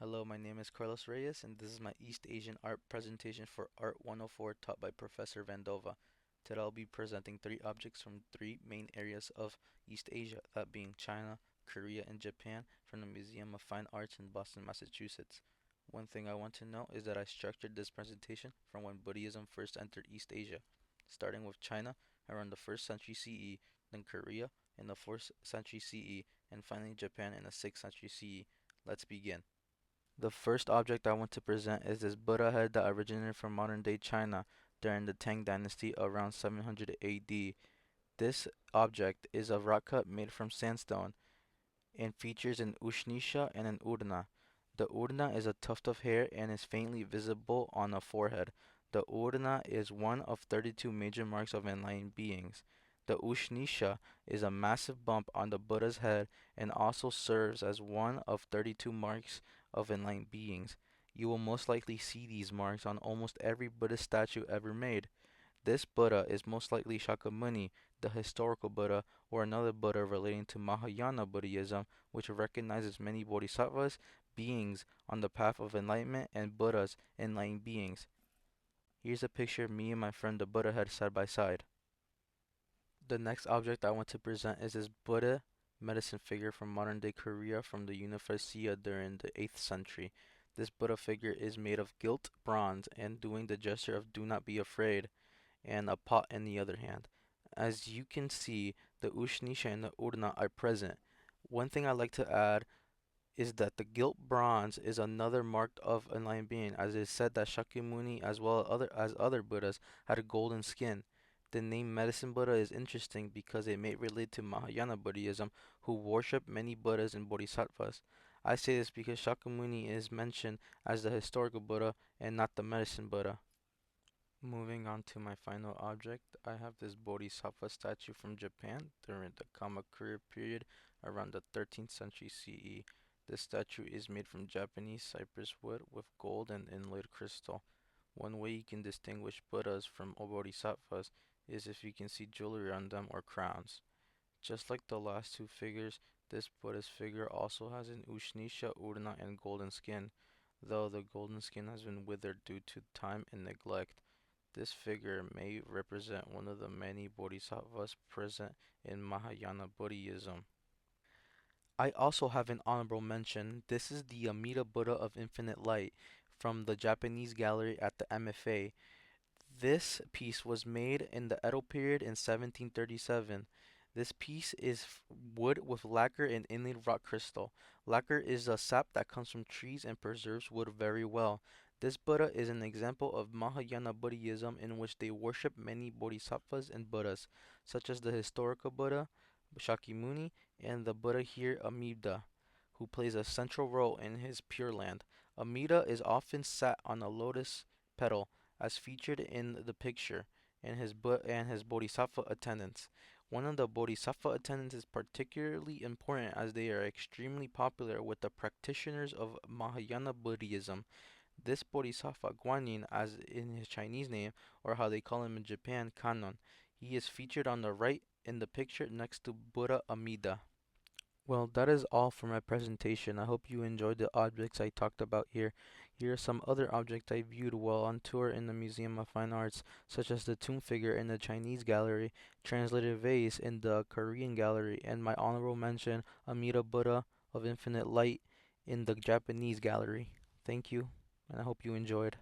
Hello, my name is Carlos Reyes, and this is my East Asian art presentation for Art 104 taught by Professor Vandova. Today I'll be presenting three objects from three main areas of East Asia, that being China, Korea, and Japan, from the Museum of Fine Arts in Boston, Massachusetts. One thing I want to note is that I structured this presentation from when Buddhism first entered East Asia, starting with China around the 1st century CE, then Korea in the 4th century CE, and finally Japan in the 6th century CE. Let's begin. The first object I want to present is this Buddha head that originated from modern day China during the Tang Dynasty around 700 AD. This object is a rock cut made from sandstone and features an Ushnisha and an Urna. The Urna is a tuft of hair and is faintly visible on the forehead. The Urna is one of 32 major marks of enlightened beings. The Ushnisha is a massive bump on the Buddha's head and also serves as one of 32 marks of enlightened beings. You will most likely see these marks on almost every Buddhist statue ever made. This Buddha is most likely Shakyamuni, the historical Buddha, or another Buddha relating to Mahayana Buddhism, which recognizes many bodhisattvas, beings on the path of enlightenment, and Buddhas, enlightened beings. Here's a picture of me and my friend the Buddha head side by side. The next object I want to present is this Buddha medicine figure from modern day Korea from the Unified Siam during the 8th century. This Buddha figure is made of gilt bronze and doing the gesture of do not be afraid and a pot in the other hand. As you can see, the Ushnisha and the Urna are present. One thing I like to add is that the gilt bronze is another mark of enlightened being, as it is said that Shakyamuni as well as other Buddhas had a golden skin. The name Medicine Buddha is interesting because it may relate to Mahayana Buddhism, who worship many Buddhas and Bodhisattvas. I say this because Shakyamuni is mentioned as the historical Buddha and not the Medicine Buddha. Moving on to my final object, I have this Bodhisattva statue from Japan during the Kamakura period around the 13th century CE. This statue is made from Japanese cypress wood with gold and inlaid crystal. One way you can distinguish Buddhas from Bodhisattvas is if you can see jewelry on them or crowns. Just like the last two figures, this Buddhist figure also has an Ushnisha, Urna, and golden skin, though the golden skin has been withered due to time and neglect. This figure may represent one of the many bodhisattvas present in Mahayana Buddhism. I also have an honorable mention. This is the Amida Buddha of Infinite Light from the Japanese gallery at the MFA. This piece was made in the Edo period in 1737. This piece is wood with lacquer and inlaid rock crystal. Lacquer is a sap that comes from trees and preserves wood very well. This Buddha is an example of Mahayana Buddhism in which they worship many bodhisattvas and Buddhas, such as the historical Buddha, Shakyamuni, and the Buddha here, Amida, who plays a central role in his Pure Land. Amida is often sat on a lotus petal as featured in the picture, and his bodhisattva attendants. One of the bodhisattva attendants is particularly important as they are extremely popular with the practitioners of Mahayana Buddhism. This bodhisattva, Guanyin, as in his Chinese name, or how they call him in Japan, Kannon, he is featured on the right in the picture next to Buddha Amida. Well, that is all for my presentation. I hope you enjoyed the objects I talked about here. Here are some other objects I viewed while on tour in the Museum of Fine Arts, such as the tomb figure in the Chinese gallery, translated vase in the Korean gallery, and my honorable mention, Amida Buddha of Infinite Light in the Japanese gallery. Thank you, and I hope you enjoyed.